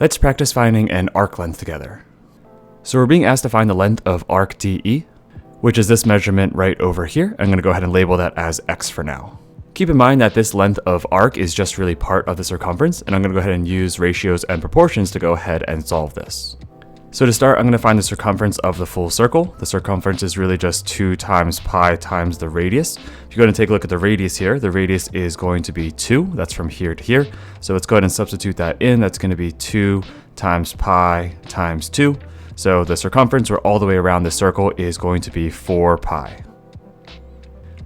Let's practice finding an arc length together. So we're being asked to find the length of arc DE, which is this measurement right over here. I'm going to go ahead and label that as X for now. Keep in mind that this length of arc is just really part of the circumference, and I'm going to go ahead and use ratios and proportions to go ahead and solve this. So to start, I'm going to find the circumference of the full circle. The circumference is really just 2 times pi times the radius. If you go ahead and take a look at the radius here, the radius is going to be 2. That's from here to here. So let's go ahead and substitute that in. That's going to be 2 times pi times 2. So the circumference, or all the way around the circle, is going to be 4 pi.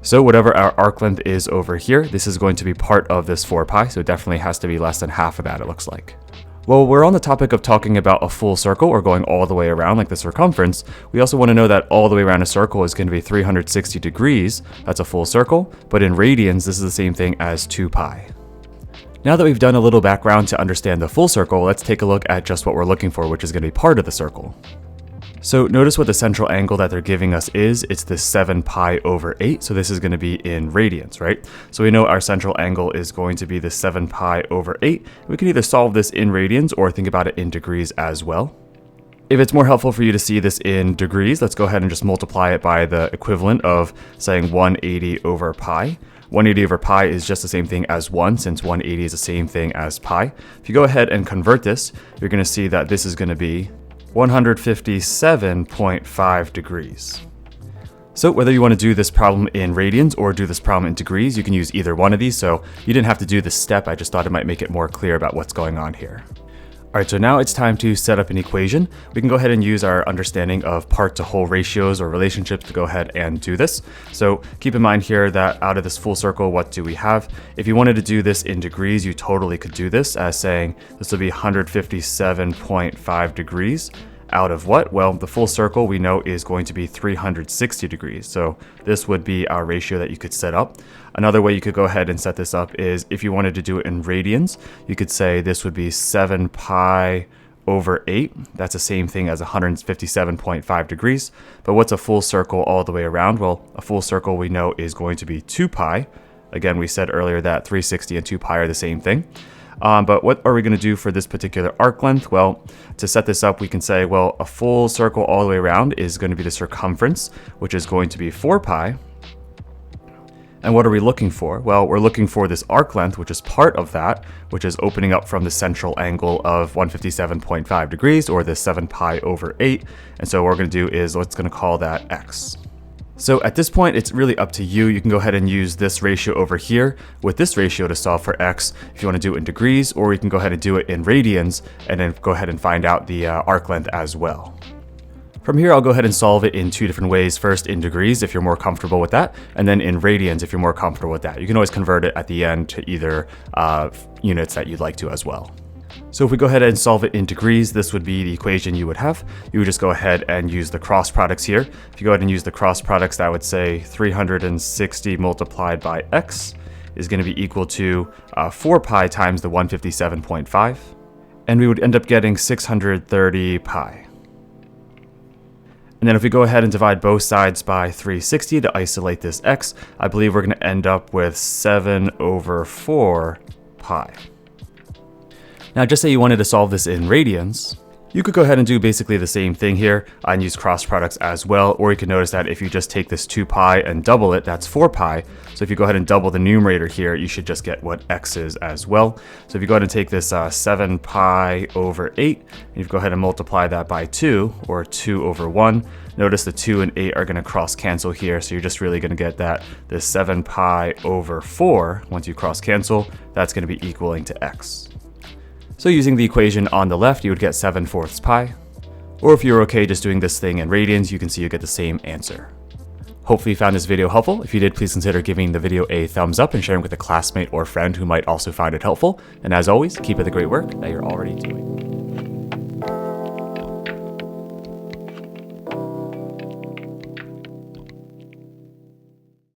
So whatever our arc length is over here, this is going to be part of this 4 pi. So it definitely has to be less than half of that, it looks like. Well, we're on the topic of talking about a full circle or going all the way around like the circumference. We also want to know that all the way around a circle is going to be 360 degrees. That's a full circle, but in radians, this is the same thing as 2 pi. Now that we've done a little background to understand the full circle, let's take a look at just what we're looking for, which is going to be part of the circle. So notice what the central angle that they're giving us is. It's this 7 pi over 8. So this is going to be in radians, right? So we know our central angle is going to be the 7 pi over 8. We can either solve this in radians or think about it in degrees as well. If it's more helpful for you to see this in degrees, let's go ahead and just multiply it by the equivalent of saying 180 over pi. 180 over pi is just the same thing as 1, since 180 is the same thing as pi. If you go ahead and convert this, you're going to see that this is going to be 157.5 degrees. So whether you want to do this problem in radians or do this problem in degrees, you can use either one of these. So you didn't have to do this step. I just thought it might make it more clear about what's going on here. All right, so now it's time to set up an equation. We can go ahead and use our understanding of part to whole ratios or relationships to go ahead and do this. So keep in mind here that out of this full circle, what do we have? If you wanted to do this in degrees, you totally could do this as saying this would be 157.5 degrees. Out of what? Well, the full circle we know is going to be 360 degrees. So this would be our ratio that you could set up. Another way you could go ahead and set this up is if you wanted to do it in radians, you could say this would be 7 pi over 8. That's the same thing as 157.5 degrees. But what's a full circle all the way around? Well, a full circle we know is going to be 2 pi. Again, we said earlier that 360 and 2 pi are the same thing. But what are we going to do for this particular arc length? Well, to set this up, we can say, well, a full circle all the way around is going to be the circumference, which is going to be 4 pi. And what are we looking for? Well, we're looking for this arc length, which is part of that, which is opening up from the central angle of 157.5 degrees, or the 7 pi over 8. And so what we're going to do is let's going to call that X. So at this point, it's really up to you. You can go ahead and use this ratio over here with this ratio to solve for X if you want to do it in degrees, or you can go ahead and do it in radians and then go ahead and find out the arc length as well. From here, I'll go ahead and solve it in 2 different ways. First in degrees, if you're more comfortable with that, and then in radians, if you're more comfortable with that. You can always convert it at the end to either units that you'd like to as well. So if we go ahead and solve it in degrees, this would be the equation you would have. You would just go ahead and use the cross products here. If you go ahead and use the cross products, that would say 360 multiplied by X is going to be equal to 4 pi times the 157.5. And we would end up getting 630 pi. And then if we go ahead and divide both sides by 360 to isolate this X, I believe we're going to end up with 7 over 4 pi. Now, just say you wanted to solve this in radians, you could go ahead and do basically the same thing here and use cross products as well. Or you can notice that if you just take this 2 pi and double it, that's 4 pi. So if you go ahead and double the numerator here, you should just get what X is as well. So if you go ahead and take this 7 pi over 8, and you go ahead and multiply that by 2, or 2 over 1, notice the 2 and 8 are going to cross cancel here. So you're just really going to get that this 7 pi over 4, once you cross cancel, that's going to be equaling to X. So using the equation on the left, you would get 7/4 pi. Or if you're okay just doing this thing in radians, you can see you get the same answer. Hopefully you found this video helpful. If you did, please consider giving the video a thumbs up and sharing with a classmate or friend who might also find it helpful. And as always, keep up the great work that you're already doing.